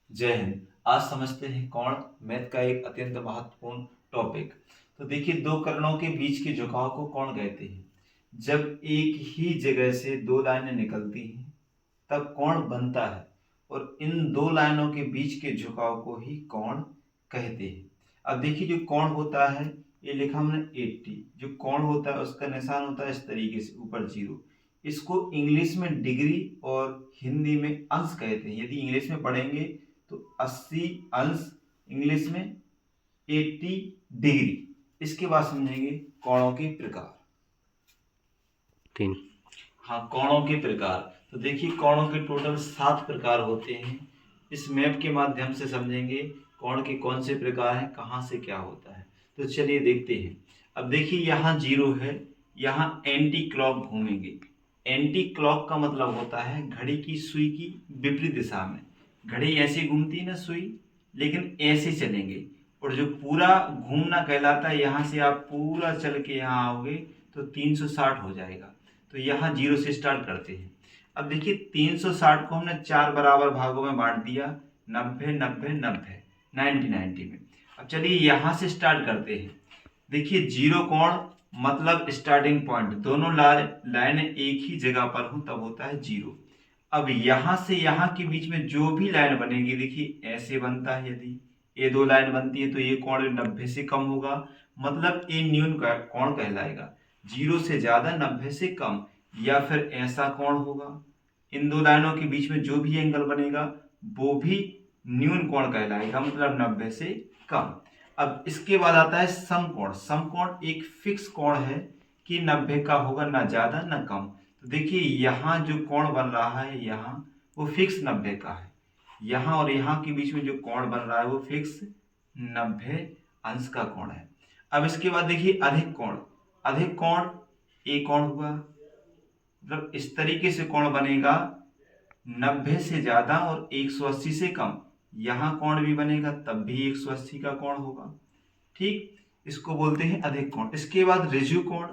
जय हिंद। आज समझते हैं कोण, मैथ का एक अत्यंत महत्वपूर्ण टॉपिक। तो देखिए, दो करणों के बीच के झुकाव को कोण कहते हैं। जब एक ही जगह से दो लाइनें निकलती हैं तब कोण बनता है और इन दो लाइनों के बीच के झुकाव को ही कोण कहते हैं। अब देखिए, जो कोण होता है ये लिखा हमने 80। जो कोण होता है उसका निशान होता है इस तरीके से ऊपर 0। इसको इंग्लिश में डिग्री और हिंदी में अंश कहते हैं। यदि इंग्लिश में पढ़ेंगे तो 80 अंश, इंग्लिश में 80 डिग्री। इसके बाद समझेंगे कोणों के प्रकार। तीन। हाँ, कोणों के प्रकार। तो देखिए, कोणों के टोटल 7 प्रकार होते हैं। इस मैप के माध्यम से समझेंगे कोण के कौन से प्रकार हैं, कहाँ से क्या होता है। तो चलिए देखते हैं। अब देखिए, यहाँ 0 है, यहाँ एंटी क्लॉक घूमेंगे। एंटी क्लॉक का मतलब होता है घड़ी की सुई की विपरीत दिशा में। घड़ी ऐसे घूमती है ना सुई, लेकिन ऐसे चलेंगे। और जो पूरा घूमना कहलाता है, यहाँ से आप पूरा चल के यहाँ आओगे तो 360 हो जाएगा। तो यहाँ 0 से स्टार्ट करते हैं। अब देखिए, 360 को हमने 4 बराबर भागों में बांट दिया, 90 90 90, 90 90 में। अब चलिए यहाँ से स्टार्ट करते हैं। देखिए, 0 कोण मतलब स्टार्टिंग पॉइंट, दोनों लाइनें एक ही जगह पर हो तब होता है 0। अब यहाँ से यहाँ के बीच में जो भी लाइन बनेगी, देखिए ऐसे बनता है। यदि ये दो लाइन बनती है तो ये कोण 90 से कम होगा, मतलब ये न्यून कोण कहलाएगा। 0 से ज्यादा, 90 से कम, या फिर ऐसा कोण होगा। इन दो लाइनों के बीच में जो भी एंगल बनेगा वो भी न्यून कोण कहलाएगा, मतलब 90 से कम। अब इसके बाद आता है समकोण। समकोण एक फिक्स कोण है कि 90 का होगा, ना ज्यादा ना कम। तो देखिए, यहाँ जो कोण बन रहा है यहाँ, वो फिक्स 90 का है। यहाँ और यहाँ के बीच में जो कोण बन रहा है वो फिक्स 90 अंश का कोण है। अब इसके बाद देखिए अधिक कोण। अधिक कोण एक कोण हुआ, मतलब इस तरीके से कोण बनेगा 90 से ज्यादा और 180 से कम। यहाँ कोण भी बनेगा तब भी 180 का कोण होगा। ठीक, इसको बोलते हैं अधिक कोण। इसके बाद ऋजु कोण।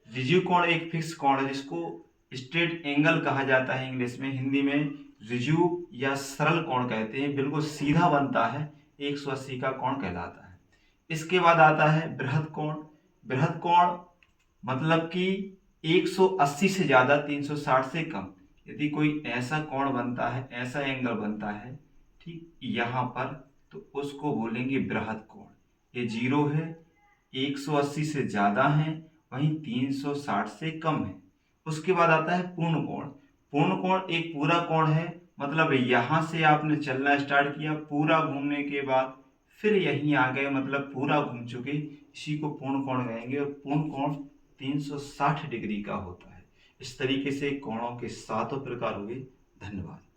ऋजु कोण एक फिक्स कोण है जिसको स्ट्रेट एंगल कहा जाता है इंग्लिश में। हिंदी में ऋजु या सरल कोण कहते हैं, बिल्कुल सीधा बनता है, 180 का कोण कहलाता है। इसके बाद आता है बृहद कोण। बृहद कोण मतलब कि 180 से ज्यादा, 360 से कम। यदि कोई ऐसा कोण बनता है, ऐसा एंगल बनता है, ठीक यहाँ पर, तो उसको बोलेंगे बृहद कोण। ये 0 है, 180 से ज्यादा है, वहीं 360 से कम है। उसके बाद आता है पूर्ण कोण। पूर्ण कोण एक पूरा कोण है, मतलब यहां से आपने चलना स्टार्ट किया, पूरा घूमने के बाद फिर यहीं आ गए, मतलब पूरा घूम चुके, इसी को पूर्ण कोण कहेंगे। और पूर्ण कोण 360 डिग्री का होता है। इस तरीके से कोणों के सातों प्रकार हुए। धन्यवाद।